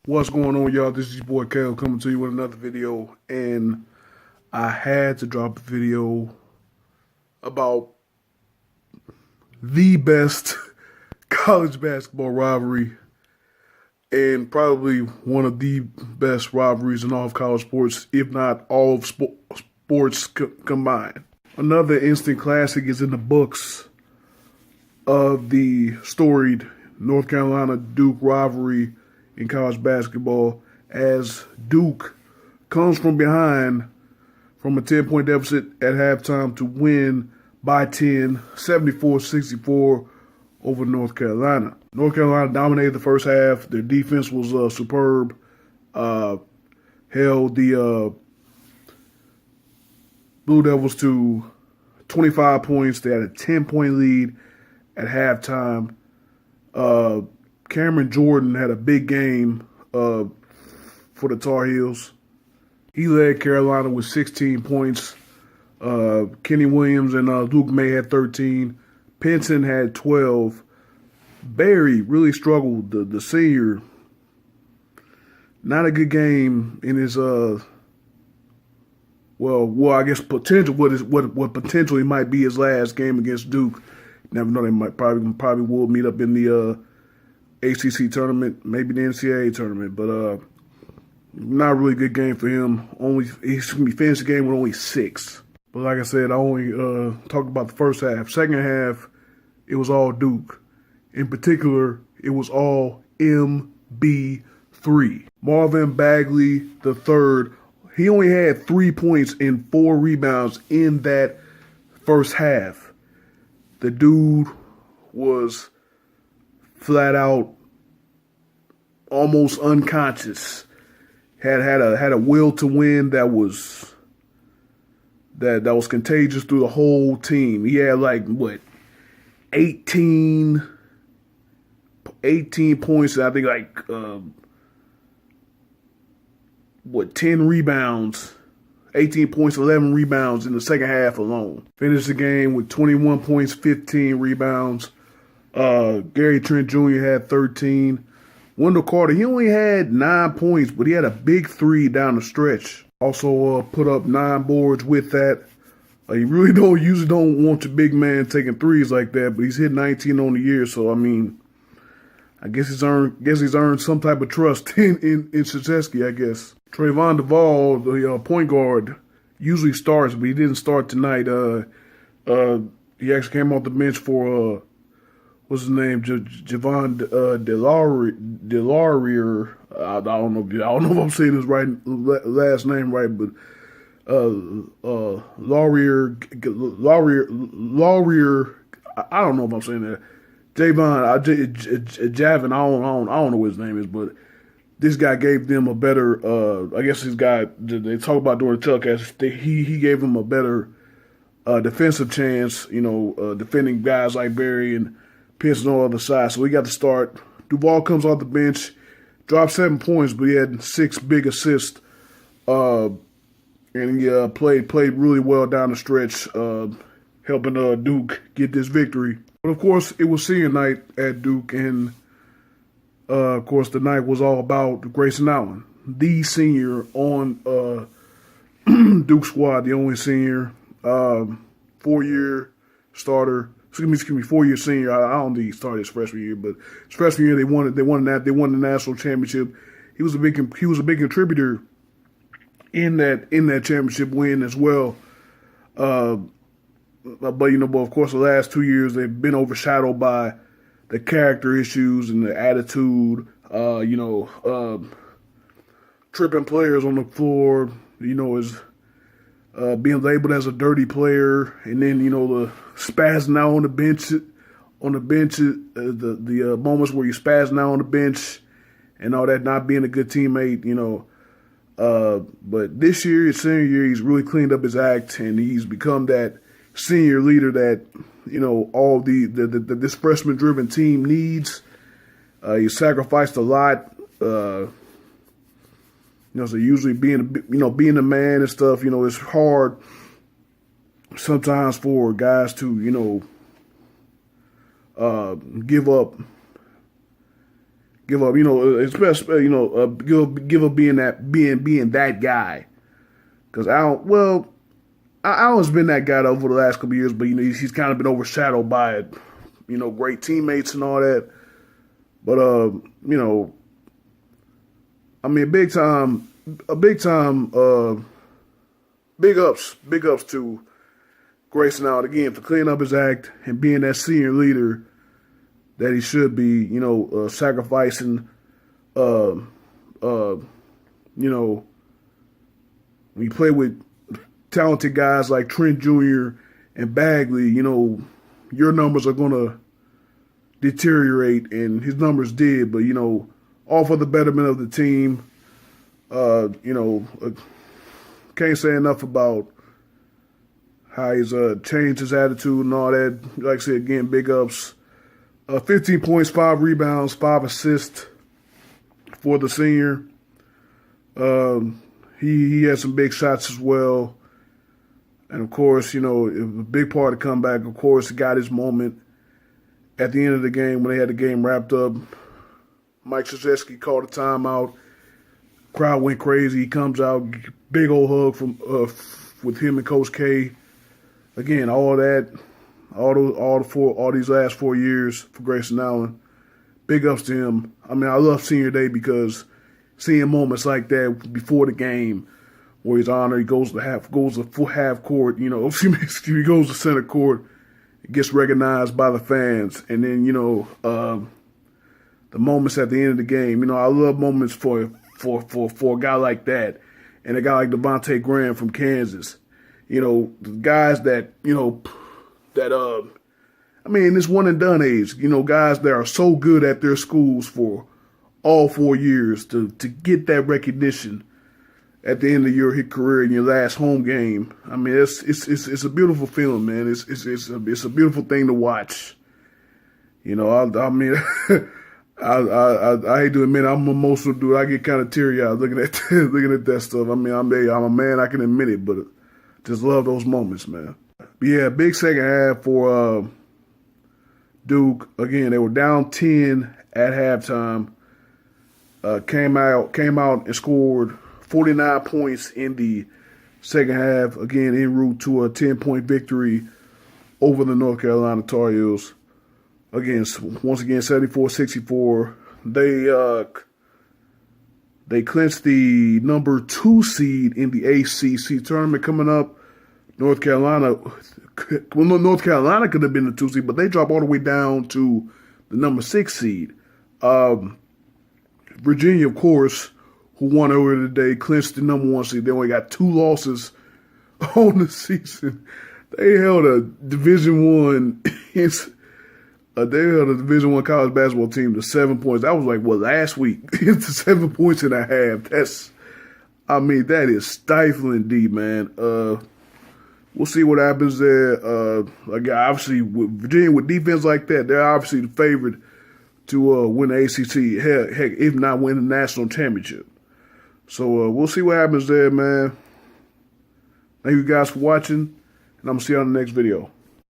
What's going on, y'all? This is your boy Kel coming to you with another video, and I had to drop a video about the best college basketball rivalry and probably one of the best rivalries in all of college sports, if not all of sports combined. Another instant classic is in the books of the storied North Carolina Duke rivalry in college basketball, as Duke comes from behind from a 10-point deficit at halftime to win by 10, 74-64 over North Carolina. North Carolina dominated the first half. Their defense was superb. Held the Blue Devils to 25 points. They had a 10-point lead at halftime. Cameron Jordan had a big game for the Tar Heels. He led Carolina with 16 points. Kenny Williams and Luke May had 13. Pinson had 12. Barry really struggled. The senior, not a good game in his I guess potential. What potentially might be his last game against Duke. Never know, they might probably will meet up in the ACC tournament, maybe the NCAA tournament, but not a really good game for him. He's gonna be finished the game with only 6. But like I said, I only talked about the first half. Second half, it was all Duke. In particular, it was all MB3. Marvin Bagley III. He only had 3 points and 4 rebounds in that first half. The dude was flat out, almost unconscious. Had a will to win that was contagious through the whole team. He had 18 points. I think 10 rebounds. 18 points, 11 rebounds in the second half alone. Finished the game with 21 points, 15 rebounds. Gary Trent Jr. had 13. Wendell Carter, he only had 9 points, but he had a big 3 down the stretch. Also put up 9 boards with that. You really usually don't want your big man taking threes like that, but he's hit 19 on the year, so I mean, I guess he's earned some type of trust in Krzyzewski, I guess. Trayvon Duvall, the point guard, usually starts, but he didn't start tonight. He actually came off the bench for what's his name, Javon Delarier. I don't know if I'm saying his last name right, but Laurier. I don't know if I'm saying that. Javin. I don't know what his name is, but this guy gave them a better. I guess this guy they talk about during the telecast. He gave them a better defensive chance. Defending guys like Barry and Pinson on the other side. So he got to start. Duvall comes off the bench, dropped 7 points, but he had 6 big assists. And he played really well down the stretch, helping Duke get this victory. But of course, it was senior night at Duke, and of course, the night was all about Grayson Allen, the senior on Duke squad, the only senior, 4-year starter. Excuse me, 4-year senior. I don't think he started his freshman year, but his freshman year they won the national championship. He was a big contributor in that championship win as well. But of course, the last 2 years they've been overshadowed by the character issues and the attitude. Tripping players on the floor. Is being labeled as a dirty player, and then the spazzing out on the bench. The moments where you spazzing out on the bench and all that, not being a good teammate. But this year, his senior year, he's really cleaned up his act, and he's become that senior leader that all this freshman-driven team needs. He sacrificed a lot. So usually being a man and stuff, it's hard sometimes for guys to give up give up. You know, especially give up being that guy. Because Allen's been that guy over the last couple of years, but you know he's kind of been overshadowed by great teammates and all that. But you know, I mean, big ups to Grayson Allen again for cleaning up his act and being that senior leader that he should be. You know, sacrificing. You know, when you play with talented guys like Trent Jr. and Bagley, you know, your numbers are gonna deteriorate, and his numbers did. But you know, all for the betterment of the team. You know, can't say enough about how he's changed his attitude and all that. Like I said, again, big ups. 15 points, 5 rebounds, 5 assists for the senior. He had some big shots as well. And, of course, you know, a big part of the comeback, of course, he got his moment at the end of the game when they had the game wrapped up. Mike Krzyzewski called a timeout. Crowd went crazy. He comes out, big old hug from with him and Coach K. Again, all that, all these last 4 years for Grayson Allen. Big ups to him. I mean, I love Senior Day because seeing moments like that before the game, where he's honored, he goes to full half court. You know, he goes to center court, gets recognized by the fans, and then you know the moments at the end of the game. You know, I love moments for a guy like that, and a guy like Devontae Graham from Kansas. You know, the guys that I mean, this one and done age. You know, guys that are so good at their schools for all 4 years to get that recognition at the end of your career in your last home game. I mean, it's a beautiful feeling, man. It's a beautiful thing to watch. You know, I mean, I hate to admit I'm an emotional dude. I get kind of teary eyed looking at that stuff. I mean, I'm a man. I can admit it, but just love those moments, man. But yeah, big second half for Duke. Again, they were down 10 at halftime. Came out and scored 49 points in the second half. Again, en route to a 10-point victory over the North Carolina Tar Heels. Again, once again, 74-64. They clinched the number 2 seed in the ACC tournament coming up. North Carolina could have been the 2 seed, but they dropped all the way down to the number 6 seed. Virginia, of course, who won earlier today, clinched the number 1 seed. They only got 2 losses on the season. They held a Division I college basketball team to 7 points. That was like last week. It's 7 points and a half. That is stifling deep, man. We'll see what happens there. Obviously, with Virginia with defense like that, they're obviously the favorite to win the ACC. Heck, if not win the national championship. So we'll see what happens there, man. Thank you guys for watching, and I'm going to see you on the next video.